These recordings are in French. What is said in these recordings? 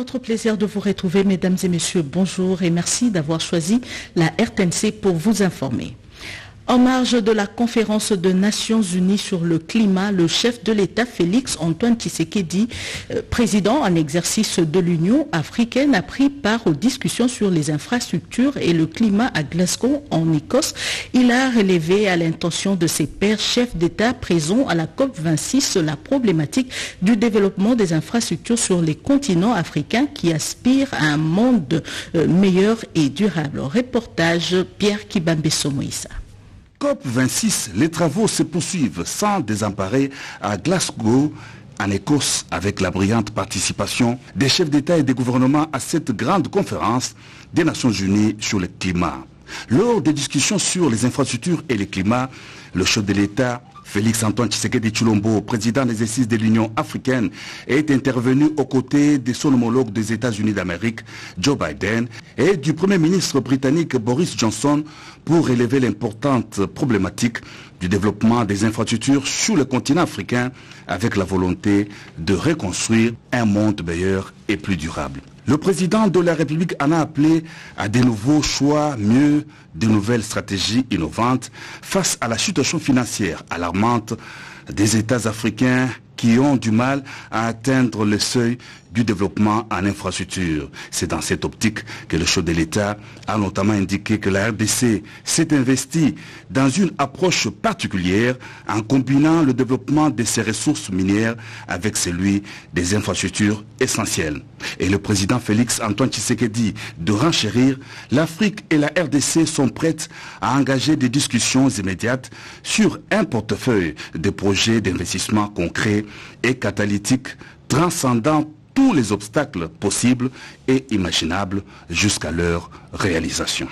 notre plaisir de vous retrouver, mesdames et messieurs. Bonjour et merci d'avoir choisi la RTNC pour vous informer. En marge de la conférence des Nations Unies sur le climat, le chef de l'État Félix Antoine Tshisekedi, président en exercice de l'Union africaine, a pris part aux discussions sur les infrastructures et le climat à Glasgow, en Écosse. Il a relevé à l'intention de ses pairs chefs d'État présents à la COP26 la problématique du développement des infrastructures sur les continents africains qui aspirent à un monde meilleur et durable. Reportage Pierre Kibambe-Somoïsa. COP26, les travaux se poursuivent sans désemparer à Glasgow, en Écosse, avec la brillante participation des chefs d'État et des gouvernements à cette grande conférence des Nations Unies sur le climat. Lors des discussions sur les infrastructures et le climat, le chef de l'État Félix Antoine Tshisekedi Tshilombo, président des exercices de l'Union africaine, est intervenu aux côtés de son homologue des États-Unis d'Amérique, Joe Biden, et du Premier ministre britannique Boris Johnson pour relever l'importante problématique du développement des infrastructures sur le continent africain avec la volonté de reconstruire un monde meilleur et plus durable. Le président de la République en a appelé à de nouveaux choix, mieux, de nouvelles stratégies innovantes face à la situation financière alarmante des États africains qui ont du mal à atteindre le seuil du développement en infrastructure. C'est dans cette optique que le chef de l'État a notamment indiqué que la RDC s'est investie dans une approche particulière en combinant le développement de ses ressources minières avec celui des infrastructures essentielles. Et le président Félix Antoine Tshisekedi de renchérir, l'Afrique et la RDC sont prêtes à engager des discussions immédiates sur un portefeuille de projets d'investissement concrets et catalytiques transcendant tous les obstacles possibles et imaginables jusqu'à leur réalisation.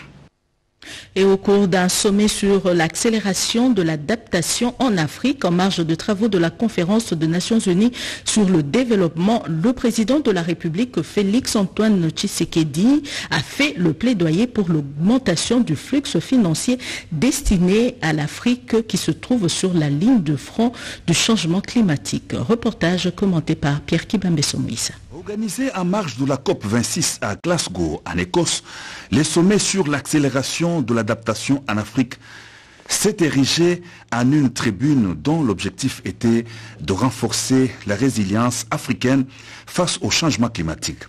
Et au cours d'un sommet sur l'accélération de l'adaptation en Afrique, en marge de travaux de la conférence des Nations Unies sur le développement, le président de la République, Félix Antoine Tshisekedi, a fait le plaidoyer pour l'augmentation du flux financier destiné à l'Afrique qui se trouve sur la ligne de front du changement climatique. Reportage commenté par Pierre Kibambe-Somoïsa. Organisé en marge de la COP26 à Glasgow, en Écosse, les sommets sur l'accélération de l'adaptation en Afrique s'est érigé en une tribune dont l'objectif était de renforcer la résilience africaine face au changement climatique.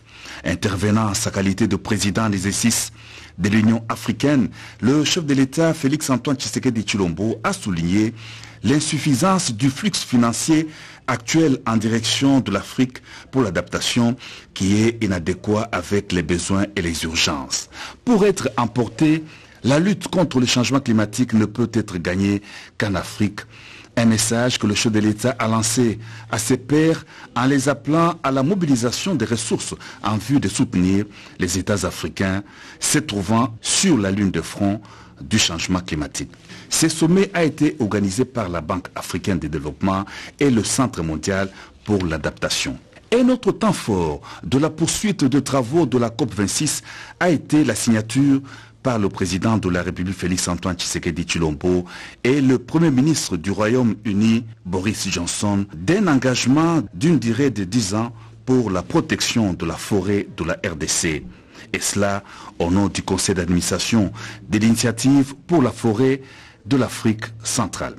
Intervenant en sa qualité de président des exercices de l'Union africaine, le chef de l'État Félix Antoine Tshisekedi Tshilombo a souligné l'insuffisance du flux financier actuel en direction de l'Afrique pour l'adaptation qui est inadéquat avec les besoins et les urgences. Pour être emporté, la lutte contre le changement climatique ne peut être gagnée qu'en Afrique. Un message que le chef de l'État a lancé à ses pairs en les appelant à la mobilisation des ressources en vue de soutenir les États africains se trouvant sur la ligne de front du changement climatique. Ce sommet a été organisé par la Banque africaine de développement et le Centre mondial pour l'adaptation. Un autre temps fort de la poursuite de travaux de la COP26 a été la signature par le président de la République Félix Antoine Tshisekedi Tshilombo et le Premier ministre du Royaume-Uni Boris Johnson d'un engagement d'une durée de 10 ans pour la protection de la forêt de la RDC. Et cela au nom du conseil d'administration de l'initiative pour la forêt de l'Afrique centrale.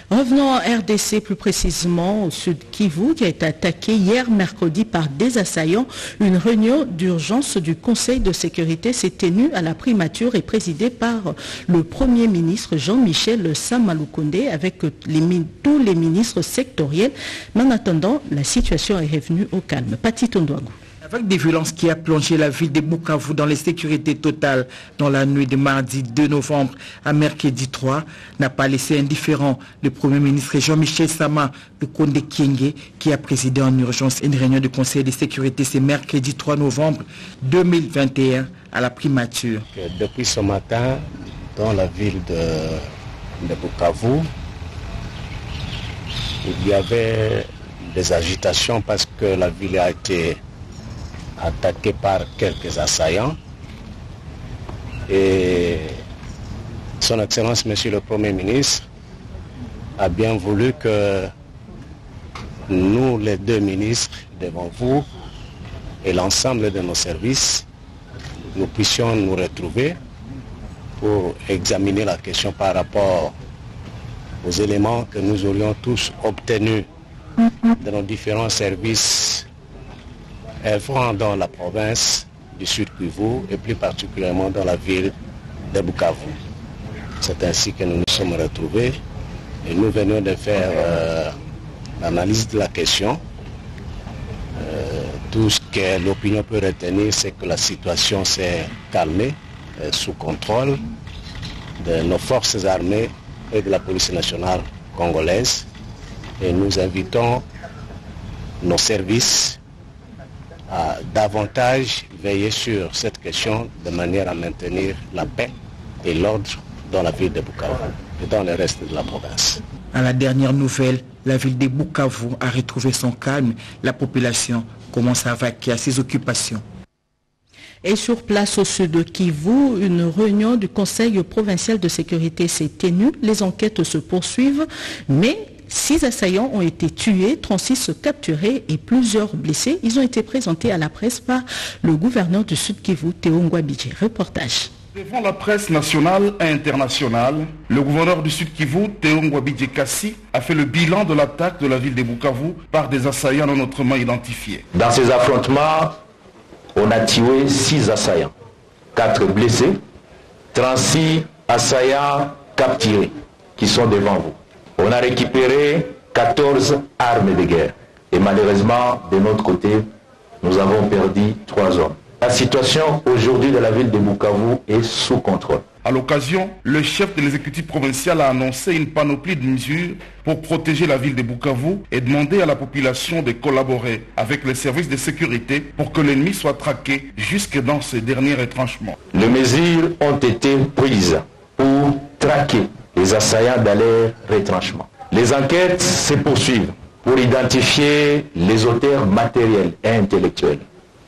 Revenons en RDC, plus précisément au sud Kivu, qui a été attaqué hier mercredi par des assaillants. Une réunion d'urgence du Conseil de sécurité s'est tenue à la primature et présidée par le Premier ministre Jean-Michel Samaloukonde avec tous les ministres sectoriels. Mais en attendant, la situation est revenue au calme. Pati Tondouagou. Avec des violences qui a plongé la ville de Bukavu dans l'insécurité totale dans la nuit de mardi 2 novembre à mercredi 3, n'a pas laissé indifférent le Premier ministre Jean-Michel Sama Lukonde Kyenge qui a présidé en urgence une réunion du Conseil de sécurité ce mercredi 3 novembre 2021 à la primature. Depuis ce matin, dans la ville de Bukavu, il y avait des agitations parce que la ville a été attaqué par quelques assaillants et son Excellence Monsieur le Premier ministre a bien voulu que nous les deux ministres devant vous et l'ensemble de nos services, nous puissions nous retrouver pour examiner la question par rapport aux éléments que nous aurions tous obtenus de nos différents services œuvrant dans la province du Sud Kivu et plus particulièrement dans la ville de Bukavu. C'est ainsi que nous nous sommes retrouvés et nous venons de faire l'analyse de la question. Tout ce que l'opinion peut retenir, c'est que la situation s'est calmée sous contrôle de nos forces armées et de la police nationale congolaise. Et nous invitons nos services à davantage veiller sur cette question de manière à maintenir la paix et l'ordre dans la ville de Bukavu et dans le reste de la province. À la dernière nouvelle, la ville de Bukavu a retrouvé son calme. La population commence à vaquer à ses occupations. Et sur place au sud de Kivu, une réunion du Conseil provincial de sécurité s'est tenue. Les enquêtes se poursuivent, mais 6 assaillants ont été tués, 36 capturés et plusieurs blessés. Ils ont été présentés à la presse par le gouverneur du Sud Kivu, Théo Ngwabidje. Reportage. Devant la presse nationale et internationale, le gouverneur du Sud Kivu, Théo Ngwabidje Kassi, a fait le bilan de l'attaque de la ville de Bukavu par des assaillants non autrement identifiés. Dans ces affrontements, on a tué 6 assaillants, 4 blessés, 36 assaillants capturés qui sont devant vous. On a récupéré 14 armes de guerre. Et malheureusement, de notre côté, nous avons perdu 3 hommes. La situation aujourd'hui de la ville de Bukavu est sous contrôle. À l'occasion, le chef de l'exécutif provincial a annoncé une panoplie de mesures pour protéger la ville de Bukavu et demander à la population de collaborer avec les services de sécurité pour que l'ennemi soit traqué jusque dans ses derniers retranchements. Les mesures ont été prises pour traquer les assaillants dans leur retranchement. Les enquêtes se poursuivent pour identifier les auteurs matériels et intellectuels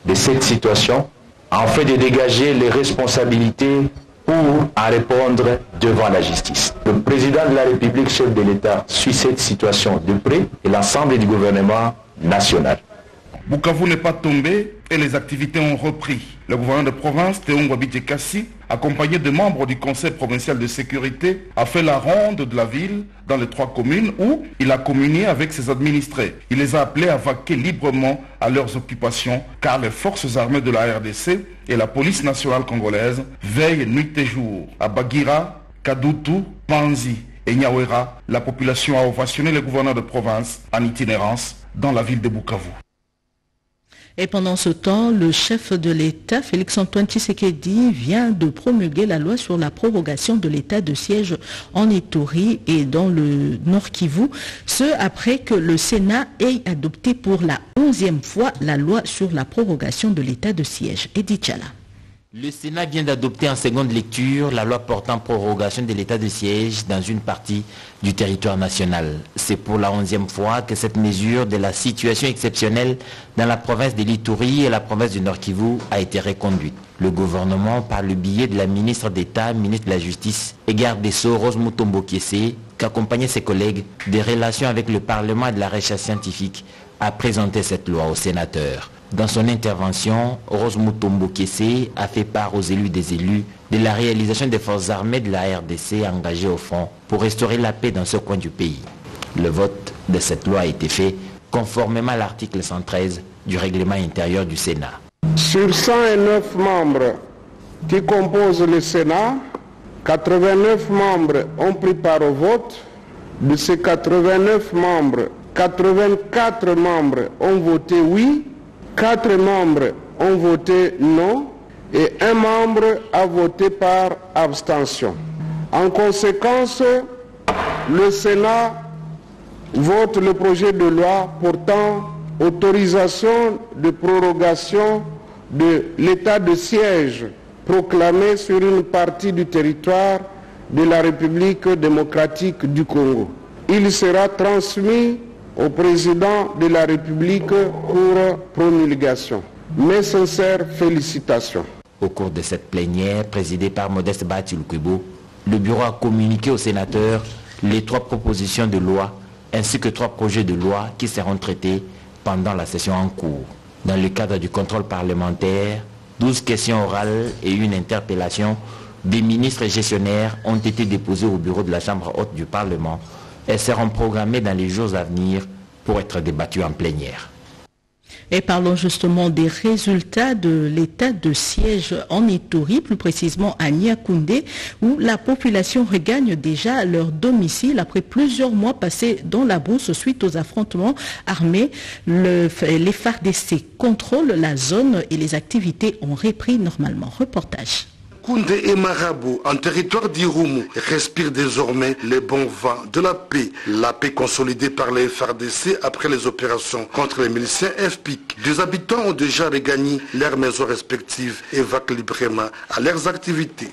de cette situation, afin de dégager les responsabilités pour en répondre devant la justice. Le président de la République, chef de l'État, suit cette situation de près et l'ensemble du gouvernement national. Bukavu n'est pas tombé et les activités ont repris. Le gouverneur de province, Théo Ngwabidje Kassi, accompagné de membres du Conseil provincial de sécurité, a fait la ronde de la ville dans les 3 communes où il a communié avec ses administrés. Il les a appelés à vaquer librement à leurs occupations car les forces armées de la RDC et la police nationale congolaise veillent nuit et jour. À Bagira, Kadutu, Panzi et Nyawera, la population a ovationné le gouverneur de province en itinérance dans la ville de Bukavu. Et pendant ce temps, le chef de l'État, Félix-Antoine Tshisekedi, vient de promulguer la loi sur la prorogation de l'état de siège en Ituri et dans le Nord Kivu, ce après que le Sénat ait adopté pour la 11e fois la loi sur la prorogation de l'état de siège. Edith Chala. Le Sénat vient d'adopter en seconde lecture la loi portant prorogation de l'état de siège dans une partie du territoire national. C'est pour la 11e fois que cette mesure de la situation exceptionnelle dans la province de l'Ituri et la province du Nord Kivu a été reconduite. Le gouvernement, par le biais de la ministre d'État, ministre de la Justice et garde des Sceaux, Rose Mutombo Kiese, qu'accompagnait ses collègues des relations avec le Parlement et de la recherche scientifique, a présenté cette loi aux sénateurs. Dans son intervention, Rose Mutombo Kiese a fait part aux élus des élus de la réalisation des forces armées de la RDC engagées au front pour restaurer la paix dans ce coin du pays. Le vote de cette loi a été fait conformément à l'article 113 du règlement intérieur du Sénat. Sur 109 membres qui composent le Sénat, 89 membres ont pris part au vote. De ces 89 membres, 84 membres ont voté oui, 4 membres ont voté non et 1 membre a voté par abstention. En conséquence, le Sénat vote le projet de loi portant autorisation de prorogation de l'état de siège proclamé sur une partie du territoire de la République démocratique du Congo. Il sera transmis au président de la République pour promulgation. Mes sincères félicitations. Au cours de cette plénière, présidée par Modeste Batilkubo, le bureau a communiqué aux sénateurs les 3 propositions de loi ainsi que 3 projets de loi qui seront traités pendant la session en cours. Dans le cadre du contrôle parlementaire, 12 questions orales et une interpellation des ministres et gestionnaires ont été déposées au bureau de la Chambre haute du Parlement. Elles seront programmées dans les jours à venir pour être débattues en plénière. Et parlons justement des résultats de l'état de siège en Ituri, plus précisément à Niakoundé, où la population regagne déjà leur domicile après plusieurs mois passés dans la brousse suite aux affrontements armés. Les FARDC contrôlent la zone et les activités ont repris normalement. Reportage. Koundé et Marabou, en territoire d'Irumu, respirent désormais les bons vents de la paix. La paix consolidée par les FARDC après les opérations contre les miliciens FPIC. Des habitants ont déjà regagné leurs maisons respectives et vaquent librement à leurs activités.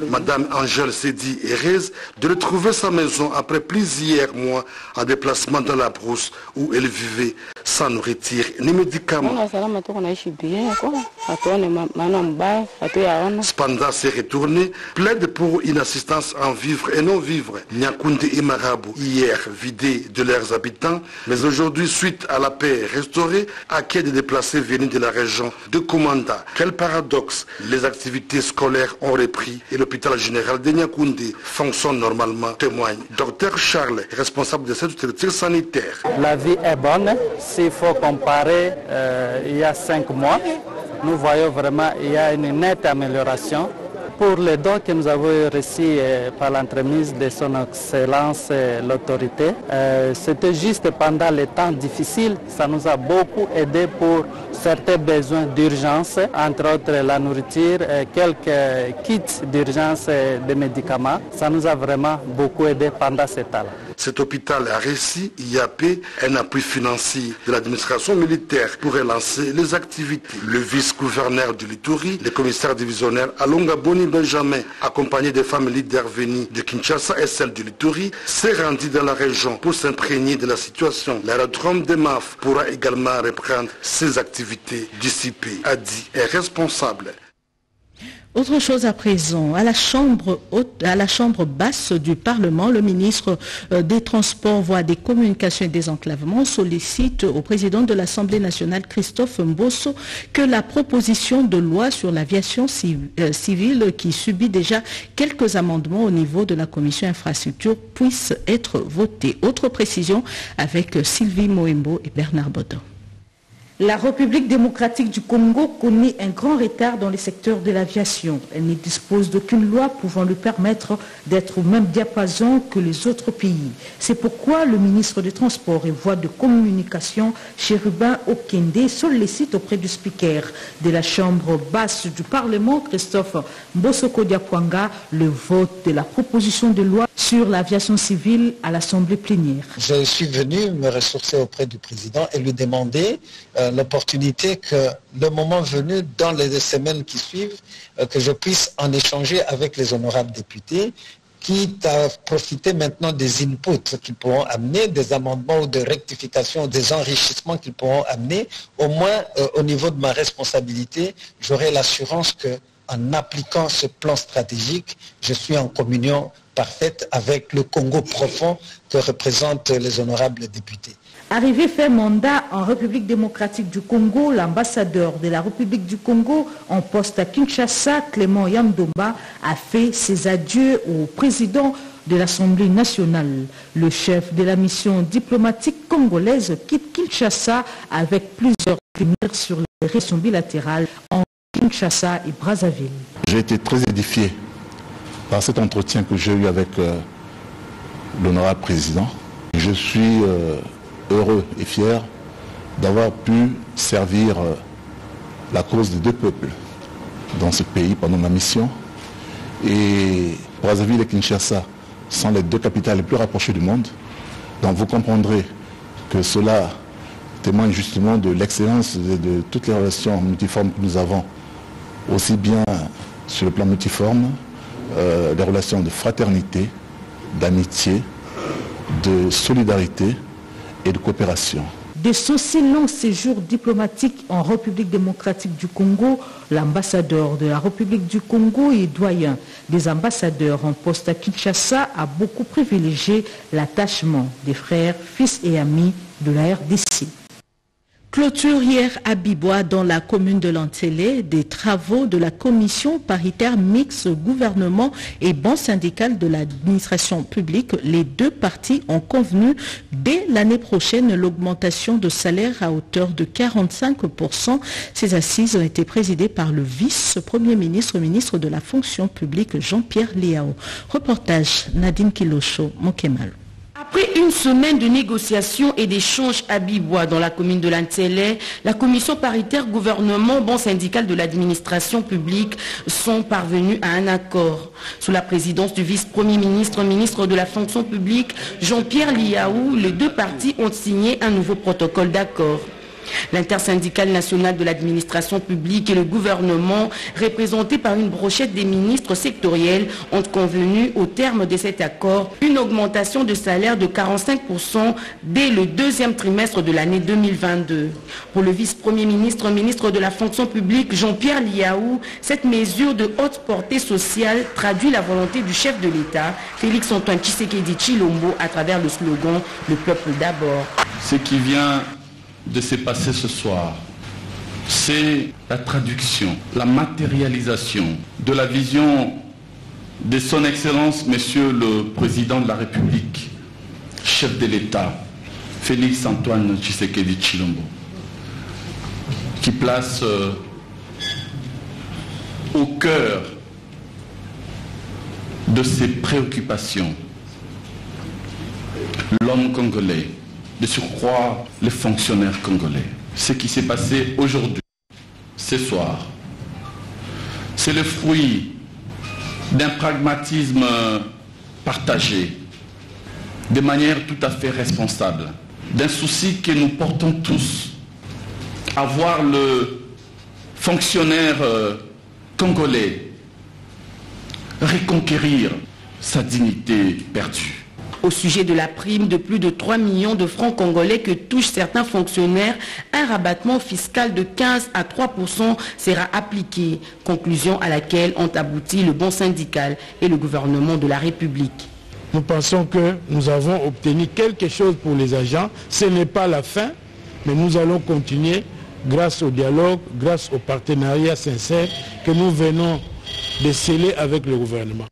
Madame Angèle s'est dit heureuse de retrouver sa maison après plusieurs mois en déplacement dans la brousse où elle vivait sans nourriture ni médicaments. Spanda s'est retourné, plaide pour une assistance en vivre et non vivre. Niakoundé et Marabou, hier vidés de leurs habitants, mais aujourd'hui, suite à la paix restaurée, accueillent des déplacés venus de la région de Komanda. Quel paradoxe, les activités scolaires ont repris et l'hôpital général de Niakoundé fonctionne normalement, témoigne Dr Charles, responsable de cette structure sanitaire. La vie est bonne, s'il faut comparer il y a 5 mois, nous voyons vraiment qu'il y a une nette amélioration. Pour les dons que nous avons reçus par l'entremise de son Excellence l'autorité, c'était juste pendant les temps difficiles, ça nous a beaucoup aidé pour certains besoins d'urgence, entre autres la nourriture, quelques kits d'urgence de médicaments. Ça nous a vraiment beaucoup aidé pendant ce temps-là. Cet hôpital a reçu IAP, un appui financier de l'administration militaire pour relancer les activités. Le vice-gouverneur de l'Ituri, le commissaire divisionnaire Alonga Boni Benjamin, accompagné des femmes leaders venues de Kinshasa et celles de l'Ituri, s'est rendu dans la région pour s'imprégner de la situation. L'aérodrome de MAF pourra également reprendre ses activités dissipées, a dit un responsable. Autre chose à présent, à la chambre basse du Parlement, le ministre des Transports, Voies des Communications et des Enclavements sollicite au président de l'Assemblée nationale, Christophe Mbosso, que la proposition de loi sur l'aviation civile qui subit déjà quelques amendements au niveau de la commission infrastructure puisse être votée. Autre précision avec Sylvie Moembo et Bernard Bodon. La République démocratique du Congo connaît un grand retard dans le secteur de l'aviation. Elle ne dispose d'aucune loi pouvant lui permettre d'être au même diapason que les autres pays. C'est pourquoi le ministre des Transports et Voies de Communication, Chérubin Okende, sollicite auprès du speaker de la Chambre basse du Parlement, Christophe Mbosoko Diapwanga, le vote de la proposition de loi sur l'aviation civile à l'Assemblée plénière. Je suis venu me ressourcer auprès du président et lui demander l'opportunité que, le moment venu, dans les semaines qui suivent, que je puisse en échanger avec les honorables députés, quitte à profiter maintenant des inputs qu'ils pourront amener, des amendements ou de rectifications, des enrichissements qu'ils pourront amener. Au moins, au niveau de ma responsabilité, j'aurai l'assurance que, en appliquant ce plan stratégique, je suis en communion parfaite avec le Congo profond que représentent les honorables députés. Arrivé fait mandat en République démocratique du Congo, l'ambassadeur de la République du Congo en poste à Kinshasa, Clément Yamdomba, a fait ses adieux au président de l'Assemblée nationale. Le chef de la mission diplomatique congolaise quitte Kinshasa avec plusieurs lumières sur les relations bilatérales en Kinshasa et Brazzaville. J'ai été très édifié par cet entretien que j'ai eu avec l'honorable président. Je suis heureux et fier d'avoir pu servir la cause des deux peuples dans ce pays pendant ma mission. Et Brazzaville et Kinshasa sont les deux capitales les plus rapprochées du monde. Donc vous comprendrez que cela témoigne justement de l'excellence de toutes les relations multiformes que nous avons, aussi bien sur le plan multiforme, des relations de fraternité, d'amitié, de solidarité et de coopération. De son si long séjour diplomatique en République démocratique du Congo, l'ambassadeur de la République du Congo et doyen des ambassadeurs en poste à Kinshasa a beaucoup privilégié l'attachement des frères, fils et amis de la RDC. Clôture hier à Bibois dans la commune de Lantélé des travaux de la commission paritaire mixte gouvernement et banque syndicale de l'administration publique. Les deux parties ont convenu dès l'année prochaine l'augmentation de salaire à hauteur de 45%. Ces assises ont été présidées par le vice-premier ministre, ministre de la fonction publique Jean-Pierre Liao. Reportage Nadine Kilosho, Mokemal. Après une semaine de négociations et d'échanges à Bibois dans la commune de Lantélé, la commission paritaire gouvernement banque syndicale de l'administration publique sont parvenus à un accord. Sous la présidence du vice-premier ministre, ministre de la fonction publique Jean-Pierre Liao, les deux parties ont signé un nouveau protocole d'accord. L'intersyndicale nationale de l'administration publique et le gouvernement, représentés par une brochette des ministres sectoriels, ont convenu au terme de cet accord une augmentation de salaire de 45% dès le deuxième trimestre de l'année 2022. Pour le vice-premier ministre, ministre de la fonction publique Jean-Pierre Liao, cette mesure de haute portée sociale traduit la volonté du chef de l'État, Félix Antoine Tshisekedi Tshilombo, à travers le slogan « Le peuple d'abord ». Ce qui vient de se passer ce soir, c'est la traduction, la matérialisation de la vision de son Excellence, Monsieur le Président de la République, chef de l'État, Félix Antoine Tshisekedi Tshilombo, qui place au cœur de ses préoccupations l'homme congolais, de surcroît les fonctionnaires congolais. Ce qui s'est passé aujourd'hui, ce soir, c'est le fruit d'un pragmatisme partagé, de manière tout à fait responsable, d'un souci que nous portons tous, à voir le fonctionnaire congolais reconquérir sa dignité perdue. Au sujet de la prime de plus de 3 millions de francs congolais que touchent certains fonctionnaires, un rabattement fiscal de 15 à 3% sera appliqué, conclusion à laquelle ont abouti le bon syndical et le gouvernement de la République. Nous pensons que nous avons obtenu quelque chose pour les agents. Ce n'est pas la fin, mais nous allons continuer grâce au dialogue, grâce au partenariat sincère que nous venons de sceller avec le gouvernement.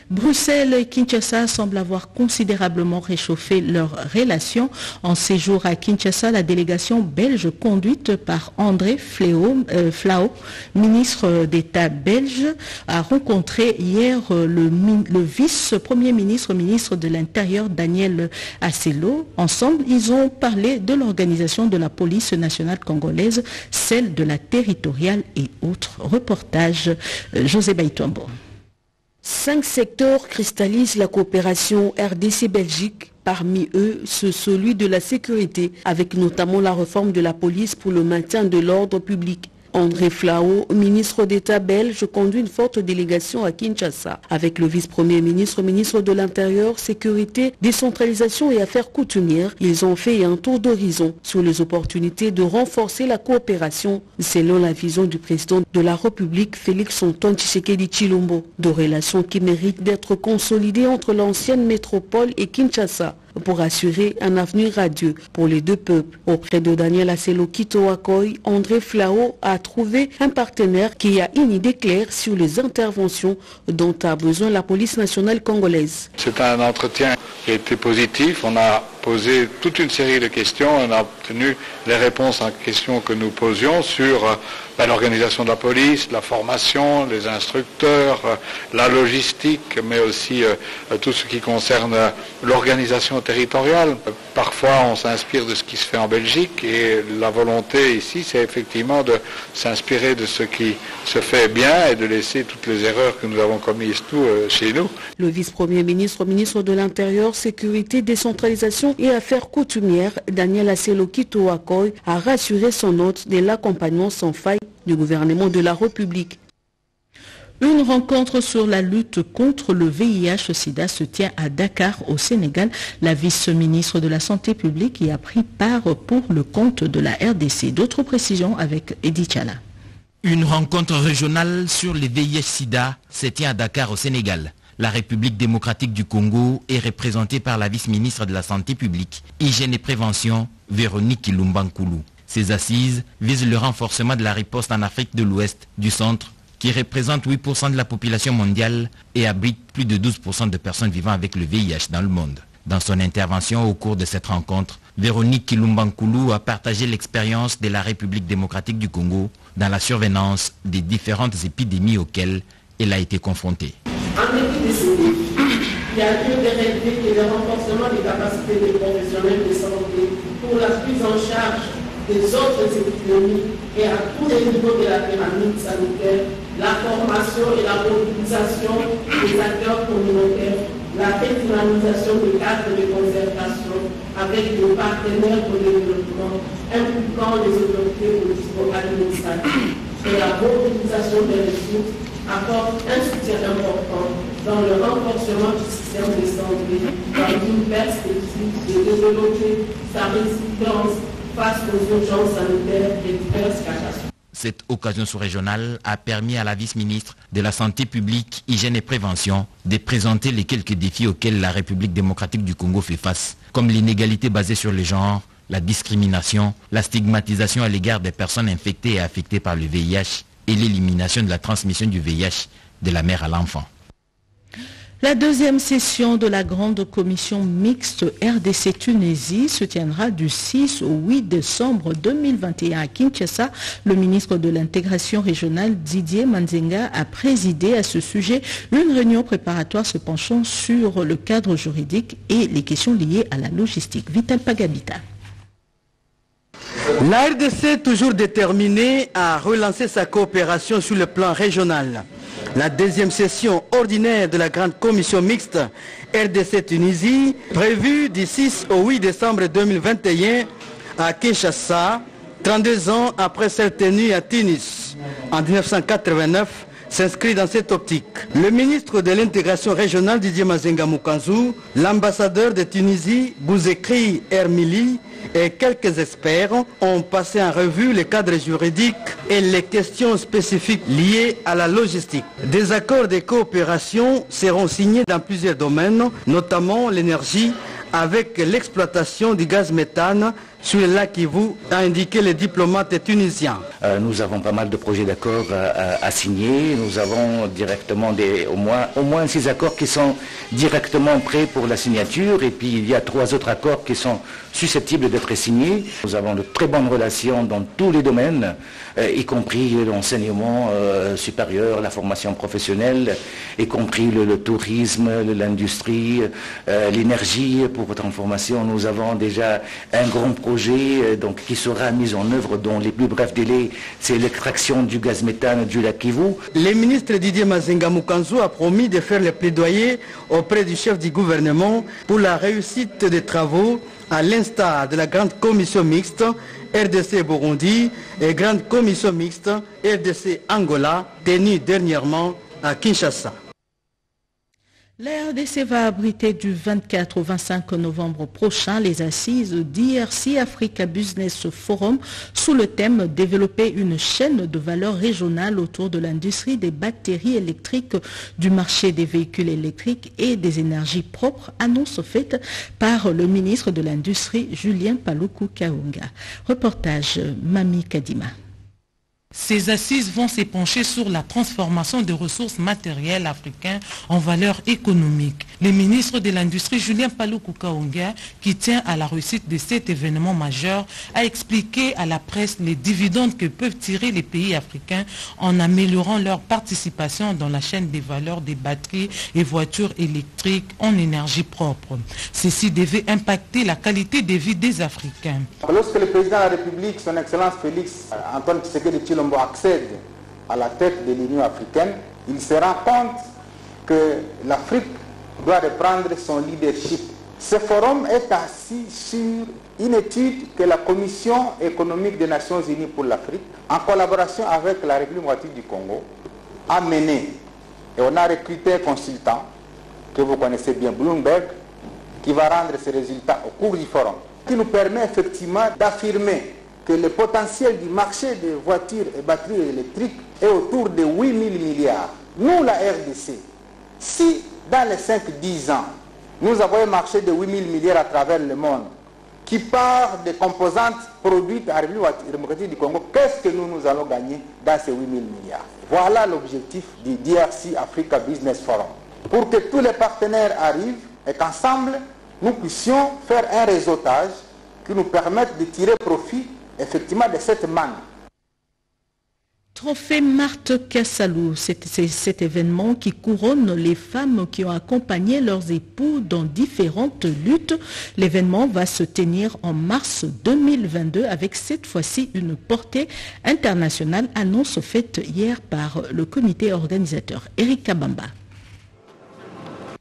Bruxelles et Kinshasa semblent avoir considérablement réchauffé leurs relations. En séjour à Kinshasa, la délégation belge conduite par André Flao, ministre d'État belge, a rencontré hier le vice-premier ministre, ministre de l'Intérieur Daniel Assello. Ensemble, ils ont parlé de l'organisation de la police nationale congolaise, celle de la territoriale et autres. Reportage José Baïtombo. 5 secteurs cristallisent la coopération RDC-Belgique. Parmi eux, celui de la sécurité, avec notamment la réforme de la police pour le maintien de l'ordre public. André Flao, ministre d'État belge, conduit une forte délégation à Kinshasa avec le vice-premier ministre, ministre de l'Intérieur, Sécurité, Décentralisation et Affaires coutumières. Ils ont fait un tour d'horizon sur les opportunités de renforcer la coopération selon la vision du président de la République, Félix Antoine Tshisekedi Tshilombo, de relations qui méritent d'être consolidées entre l'ancienne métropole et Kinshasa pour assurer un avenir radieux pour les deux peuples. Auprès de Daniel Assello Kitoakoy, André Flao a trouvé un partenaire qui a une idée claire sur les interventions dont a besoin la police nationale congolaise. C'est un entretien qui a été positif. On a posé toute une série de questions. On a obtenu les réponses aux questions que nous posions sur l'organisation de la police, la formation, les instructeurs, la logistique, mais aussi tout ce qui concerne l'organisation territoriale. Parfois, on s'inspire de ce qui se fait en Belgique et la volonté ici, c'est effectivement de s'inspirer de ce qui se fait bien et de laisser toutes les erreurs que nous avons commises chez nous. Le vice-premier ministre, ministre de l'Intérieur, Sécurité, Décentralisation et Affaires coutumières, Daniel Assello Kitoakoy, a rassuré son hôte de l'accompagnement sans faille du gouvernement de la République. Une rencontre sur la lutte contre le VIH-Sida se tient à Dakar, au Sénégal. La vice-ministre de la Santé publique y a pris part pour le compte de la RDC. D'autres précisions avec Edi Chala. Une rencontre régionale sur le VIH-Sida se tient à Dakar, au Sénégal. La République démocratique du Congo est représentée par la vice-ministre de la Santé publique, Hygiène et Prévention, Véronique Kilumbankoulou. Ces assises visent le renforcement de la riposte en Afrique de l'Ouest, du centre, qui représente 8% de la population mondiale et abrite plus de 12% de personnes vivant avec le VIH dans le monde. Dans son intervention au cours de cette rencontre, Véronique Kilumbankoulou a partagé l'expérience de la République démocratique du Congo dans la survenance des différentes épidémies auxquelles elle a été confrontée. En dépit de ces défis, il y a lieu de relever que le renforcement des capacités des professionnels de santé pour la prise en charge des autres épidémies et à tous les niveaux de la pyramide sanitaire, la formation et la mobilisation des acteurs communautaires, la redynamisation des cadres de concertation avec des partenaires au développement impliquant les autorités administratives et la mobilisation des ressources apporte un soutien important dans le renforcement du système de santé dans une perspective de développer sa résilience face aux urgences sanitaires et diverses catastrophes. Cette occasion sous-régionale a permis à la vice-ministre de la Santé publique, Hygiène et Prévention de présenter les quelques défis auxquels la République démocratique du Congo fait face, comme l'inégalité basée sur le genre, la discrimination, la stigmatisation à l'égard des personnes infectées et affectées par le VIH et l'élimination de la transmission du VIH de la mère à l'enfant. La deuxième session de la grande commission mixte RDC-Tunisie se tiendra du 6 au 8 décembre 2021 à Kinshasa. Le ministre de l'intégration régionale Didier Manzenga a présidé à ce sujet une réunion préparatoire se penchant sur le cadre juridique et les questions liées à la logistique. Vital Pagabita. La RDC toujours déterminée à relancer sa coopération sur le plan régional. La deuxième session ordinaire de la grande commission mixte RDC-Tunisie, prévue du 6 au 8 décembre 2021 à Kinshasa, 32 ans après celle tenue à Tunis en 1989, s'inscrit dans cette optique. Le ministre de l'intégration régionale Didier Mazenga Mukanzu, l'ambassadeur de Tunisie Bouzekri Hermili et quelques experts ont passé en revue les cadres juridiques et les questions spécifiques liées à la logistique. Des accords de coopération seront signés dans plusieurs domaines, notamment l'énergie, avec l'exploitation du gaz méthane sur le lac Kivu, a indiqué le diplomate tunisien. Nous avons pas mal de projets d'accords à signer. Nous avons directement au moins 6 accords qui sont directement prêts pour la signature. Et puis il y a 3 autres accords qui sont susceptibles d'être signés. Nous avons de très bonnes relations dans tous les domaines, y compris l'enseignement supérieur, la formation professionnelle, y compris le tourisme, l'industrie, l'énergie. Pour votre information, nous avons déjà un grand projet qui sera mis en œuvre dans les plus brefs délais, c'est l'extraction du gaz méthane du lac Kivu. Le ministre Didier Mazenga Mukanzu a promis de faire le plaidoyer auprès du chef du gouvernement pour la réussite des travaux à l'instar de la grande commission mixte RDC Burundi et grande commission mixte RDC Angola tenue dernièrement à Kinshasa. La RDC va abriter du 24 au 25 novembre prochain les assises d'IRC Africa Business Forum sous le thème « Développer une chaîne de valeur régionale autour de l'industrie des batteries électriques, du marché des véhicules électriques et des énergies propres », annonce faite par le ministre de l'Industrie Julien Paluku Kahunga. Reportage Mami Kadima. Ces assises vont s'épancher sur la transformation des ressources matérielles africaines en valeur économique. Le ministre de l'Industrie, Julien Paluku Kahunga, qui tient à la réussite de cet événement majeur, a expliqué à la presse les dividendes que peuvent tirer les pays africains en améliorant leur participation dans la chaîne des valeurs des batteries et voitures électriques en énergie propre. Ceci devait impacter la qualité de vie des Africains. Lorsque le président de la République, son Excellence Félix Antoine Tshisekedi Tshilombo, accède à la tête de l'Union africaine, il se rend compte que l'Afrique doit reprendre son leadership. Ce forum est assis sur une étude que la Commission économique des Nations Unies pour l'Afrique, en collaboration avec la République démocratique du Congo, a menée Et on a recruté un consultant que vous connaissez bien, Bloomberg, qui va rendre ces résultats au cours du forum, qui nous permet effectivement d'affirmer que le potentiel du marché des voitures et batteries électriques est autour de 8 000 milliards. Nous, la RDC, si dans les 5-10 ans, nous avons un marché de 8 000 milliards à travers le monde, qui part des composantes produites à la République démocratique du Congo, qu'est-ce que nous allons gagner dans ces 8 000 milliards? Voilà l'objectif du DRC Africa Business Forum. Pour que tous les partenaires arrivent et qu'ensemble, nous puissions faire un réseautage qui nous permette de tirer profit effectivement de cette manne. Trophée Marthe Kassalou, c'est cet événement qui couronne les femmes qui ont accompagné leurs époux dans différentes luttes. L'événement va se tenir en mars 2022 avec cette fois-ci une portée internationale, annonce faite hier par le comité organisateur. Eric Kabamba.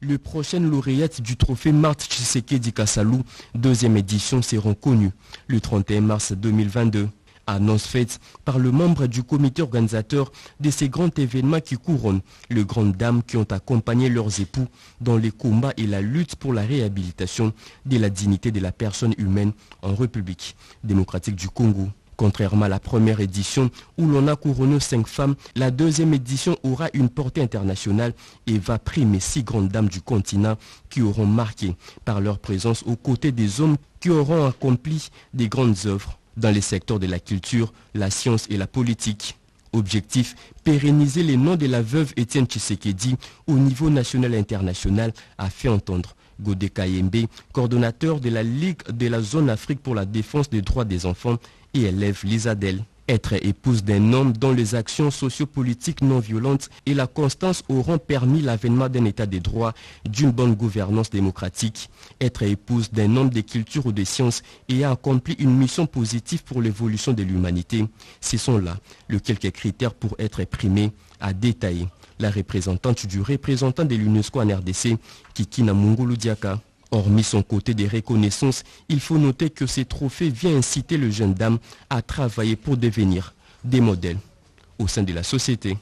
Les prochaines lauréates du trophée Marthe Tshisekedi Kassalou, deuxième édition, seront connues le 31 mars 2022. Annonce faite par le membre du comité organisateur de ces grands événements qui couronnent les grandes dames qui ont accompagné leurs époux dans les combats et la lutte pour la réhabilitation de la dignité de la personne humaine en République démocratique du Congo. Contrairement à la première édition où l'on a couronné 5 femmes, la deuxième édition aura une portée internationale et va primer 6 grandes dames du continent qui auront marqué par leur présence aux côtés des hommes qui auront accompli des grandes œuvres dans les secteurs de la culture, la science et la politique. Objectif, pérenniser les noms de la veuve Étienne Tshisekedi au niveau national et international, a fait entendre Godé Kayembe, coordonnateur de la Ligue de la zone Afrique pour la défense des droits des enfants et élève l'Isadel. Être épouse d'un homme dont les actions sociopolitiques non violentes et la constance auront permis l'avènement d'un état de droit, d'une bonne gouvernance démocratique. Être épouse d'un homme de culture ou de sciences ayant accompli une mission positive pour l'évolution de l'humanité. Ce sont là les quelques critères pour être primé, à détailler la représentante du représentant de l'UNESCO en RDC, Kikina Mungulu Diaka. Hormis son côté des reconnaissances, il faut noter que ces trophées viennent inciter les jeunes dames à travailler pour devenir des modèles au sein de la société.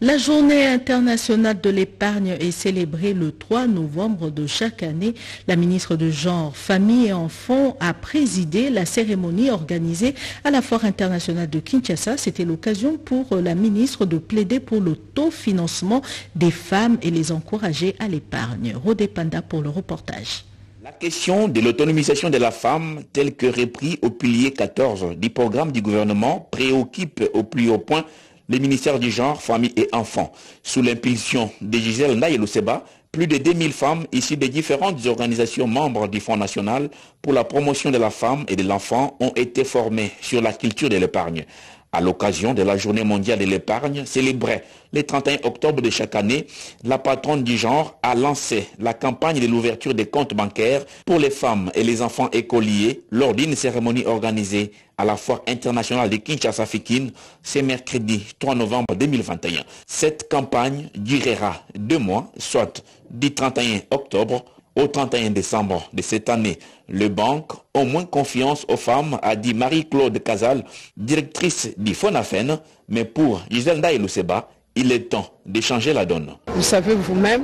La journée internationale de l'épargne est célébrée le 3 novembre de chaque année. La ministre de Genre, Famille et Enfants a présidé la cérémonie organisée à la Foire internationale de Kinshasa. C'était l'occasion pour la ministre de plaider pour l'autofinancement des femmes et les encourager à l'épargne. Rodé Panda pour le reportage. La question de l'autonomisation de la femme, telle que repris au pilier 14 du programme du gouvernement, préoccupe au plus haut point le ministère du Genre, Famille et Enfants. Sous l'impulsion de Gisèle Ndaye-Luseba, plus de 2000 femmes issues des différentes organisations membres du Fonds national pour la promotion de la femme et de l'enfant ont été formées sur la culture de l'épargne. À l'occasion de la journée mondiale de l'épargne, célébrée le 31 octobre de chaque année, la patronne du genre a lancé la campagne de l'ouverture des comptes bancaires pour les femmes et les enfants écoliers lors d'une cérémonie organisée à la Foire internationale de Kinshasa-Fikine ce mercredi 3 novembre 2021. Cette campagne durera 2 mois, soit du 31 octobre au 31 décembre de cette année. Les banques ont moins confiance aux femmes, a dit Marie-Claude Casal, directrice du FONAFEN, mais pour Gisèle Ndaye-Luseba, il est temps de changer la donne. Vous savez vous-même,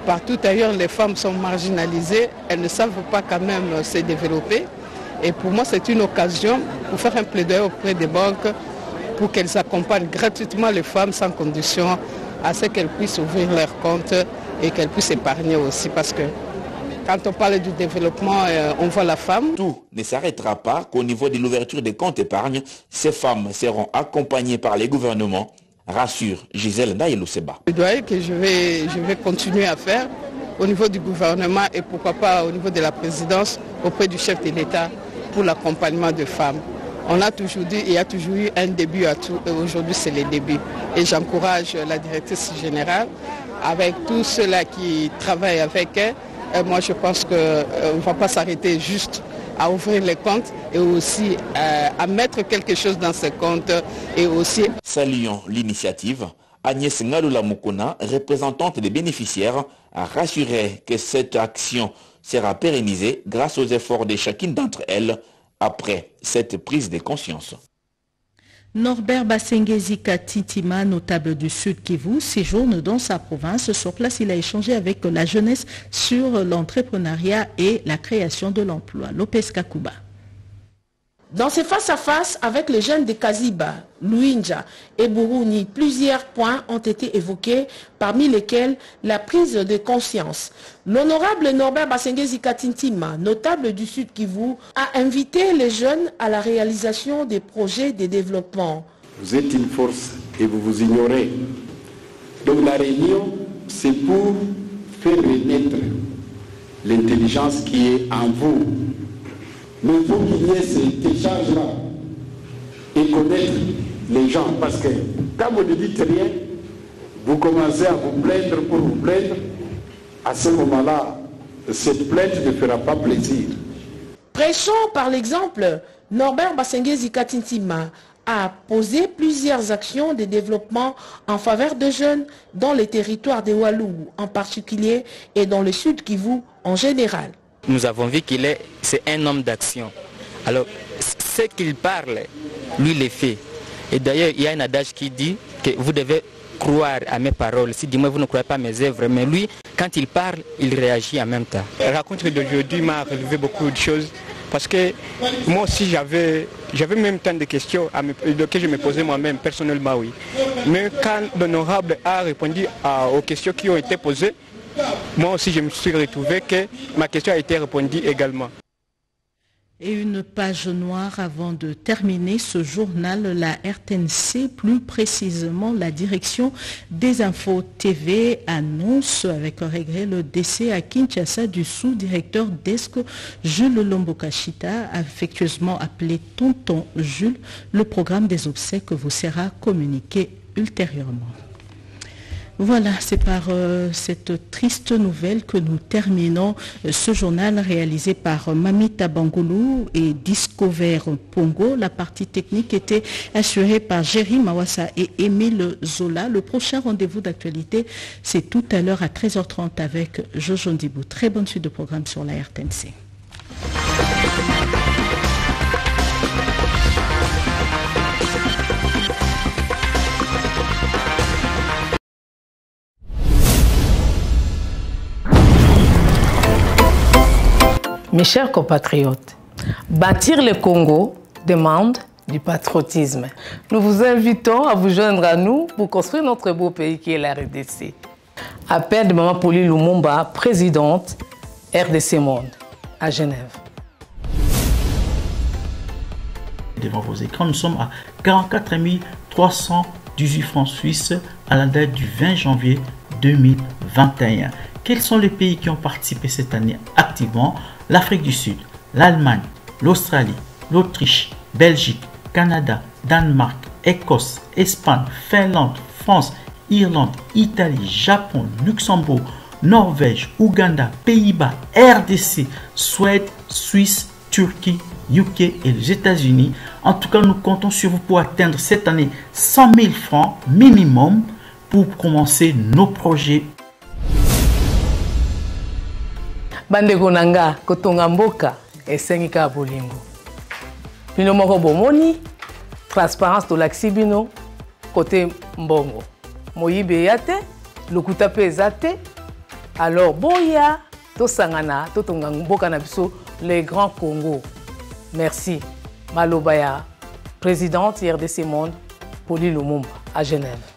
partout ailleurs les femmes sont marginalisées, elles ne savent pas quand même se développer. Et pour moi c'est une occasion pour faire un plaidoyer auprès des banques pour qu'elles accompagnent gratuitement les femmes sans condition à ce qu'elles puissent ouvrir leur compte et qu'elles puissent épargner aussi, parce que quand on parle du développement, on voit la femme. Tout ne s'arrêtera pas qu'au niveau de l'ouverture des comptes épargne, ces femmes seront accompagnées par les gouvernements, rassure Gisèle Ndaye-Luseba. Le plaidoyer que je vais continuer à faire au niveau du gouvernement et pourquoi pas au niveau de la présidence auprès du chef de l'État pour l'accompagnement de femmes. On a toujours dit, il y a toujours eu un début à tout, et aujourd'hui c'est le début. Et j'encourage la directrice générale avec tous ceux-là qui travaillent avec elle. Moi je pense qu'on ne va pas s'arrêter juste à ouvrir les comptes et aussi à mettre quelque chose dans ces comptes et aussi... Saluons l'initiative. Agnès Ngalula Mukuna, représentante des bénéficiaires, a rassuré que cette action sera pérennisée grâce aux efforts de chacune d'entre elles après cette prise de conscience. Norbert Basengezika Titima, notable du Sud Kivu, séjourne dans sa province. Sur place, il a échangé avec la jeunesse sur l'entrepreneuriat et la création de l'emploi. Lopez Kakuba. Dans ces face-à-face avec les jeunes de Kaziba, Luinja et Burundi, plusieurs points ont été évoqués, parmi lesquels la prise de conscience. L'honorable Norbert Basengezika Titima, notable du Sud Kivu, a invité les jeunes à la réalisation des projets de développement. Vous êtes une force et vous vous ignorez. Donc la réunion, c'est pour faire renaître l'intelligence qui est en vous. Mais il faut qu'il y ait cet échange-là et connaître les gens. Parce que quand vous ne dites rien, vous commencez à vous plaindre pour vous plaindre. À ce moment-là, cette plainte ne fera pas plaisir. Prêchant par l'exemple, Norbert Basengezika Titima a posé plusieurs actions de développement en faveur de jeunes dans les territoires de Walou en particulier et dans le Sud Kivu en général. Nous avons vu c'est un homme d'action. Alors, ce qu'il parle, lui le fait. Et d'ailleurs, il y a un adage qui dit que vous devez croire à mes paroles. Si du moins vous ne croyez pas à mes œuvres, mais lui, quand il parle, il réagit en même temps. La rencontre d'aujourd'hui m'a relevé beaucoup de choses. Parce que moi aussi, j'avais même tant de questions que je me posais moi-même, personnellement, oui. Mais quand l'honorable a répondu aux questions qui ont été posées, moi aussi, je me suis retrouvé que ma question a été répondue également. Et une page noire avant de terminer ce journal, la RTNC, plus précisément la direction des infos TV, annonce avec regret le décès à Kinshasa du sous-directeur d'ESCO, Jules Lombokashita, affectueusement appelé Tonton Jules. Le programme des obsèques vous sera communiqué ultérieurement. Voilà, c'est par cette triste nouvelle que nous terminons ce journal réalisé par Mamita Bangoulou et Discover Pongo. La partie technique était assurée par Jerry Mawassa et Émile Zola. Le prochain rendez-vous d'actualité, c'est tout à l'heure à 13h30 avec Jojo Ndibou. Très bonne suite de programme sur la RTNC. Mes chers compatriotes, bâtir le Congo demande du patriotisme. Nous vous invitons à vous joindre à nous pour construire notre beau pays qui est la RDC. Appel de Maman Pauline Lumumba, présidente RDC Monde, à Genève. Devant vos écrans, nous sommes à 44 318 francs suisses à la date du 20 janvier 2021. Quels sont les pays qui ont participé cette année activement? L'Afrique du Sud, l'Allemagne, l'Australie, l'Autriche, Belgique, Canada, Danemark, Écosse, Espagne, Finlande, France, Irlande, Italie, Japon, Luxembourg, Norvège, Ouganda, Pays-Bas, RDC, Suède, Suisse, Turquie, UK et les États-Unis. En tout cas, nous comptons sur vous pour atteindre cette année 100 000 francs minimum pour commencer nos projets. Bandeko nanga kotonga mboka esengi ka bolingo. Bino moko bomoni transparence to laksi bino côté mbongo. Moyibe yate, lokuta pe ezate. Alors boya to sangana to tonga mboka na biso les grands Congo. Merci. Malobaya, présidente RDC Monde, Pauline Lumumba à Genève.